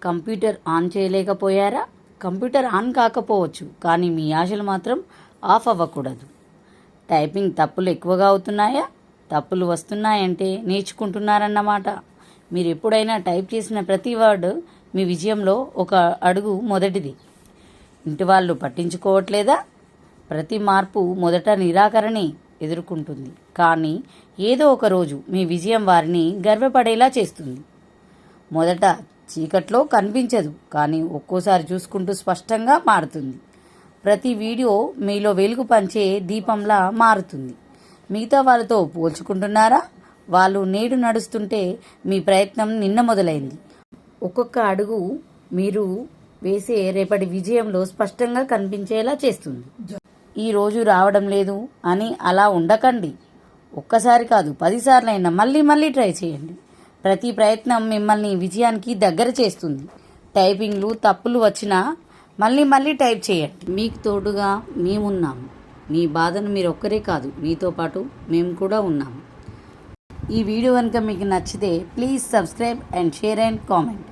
Computer on చేయలేకపోయారా? Computer on కాకపోవచ్చు, కానీ మీ ఆశలు మాత్రం ఆఫ్ అవ్వకూడదు. టైపింగ్ తప్పులు ఎక్కువగా అవుతున్నాయా? తప్పులు వస్తున్నాయంటే నేర్చుకుంటున్నారన్నమాట. మీరు ఎప్పుడైనా టైప్ చేసిన ప్రతి వర్డ్ మీ విజయంలో ఒక అడుగు మొదటిది. ఇంటి వాళ్ళు పట్టించుకోవట్లేదా? ప్రతి మార్పు మొదట నిరాకరణే ఎదుర్కొంటుంది, కానీ ఏదో ఒక రోజు మీ విజయం వారిని గర్వపడేలా చేస్తుంది. మొదట చీకట్లో కనిపించదు, కానీ ఒక్కోసారి చూసుకుంటూ స్పష్టంగా మారుతుంది. ప్రతి వీడియో మీలో వెలుగు పంచే దీపంలా మారుతుంది. మిగతా వాళ్ళతో పోల్చుకుంటున్నారా? వాళ్ళు నేడు నడుస్తుంటే మీ ప్రయత్నం నిన్న మొదలైంది. ఒక్కొక్క అడుగు మీరు వేసే రేపటి విజయంలో స్పష్టంగా కనిపించేలా చేస్తుంది. ఈ రోజు రావడం లేదు అని అలా ఉండకండి. ఒక్కసారి కాదు, 10 సార్లైనా మళ్ళీ మళ్ళీ ట్రై చేయండి. ప్రతి ప్రయత్నం మిమ్మల్ని విజయానికి దగ్గర చేస్తుంది. టైపింగ్లు తప్పులు వచ్చినా మళ్ళీ మళ్ళీ టైప్ చేయండి. మీకు తోడుగా మేమున్నాము. మీ బాధను మీరు ఒక్కరే కాదు, మీతో పాటు మేము కూడా ఉన్నాము. ఈ వీడియో కనుక మీకు నచ్చితే please subscribe and share and comment.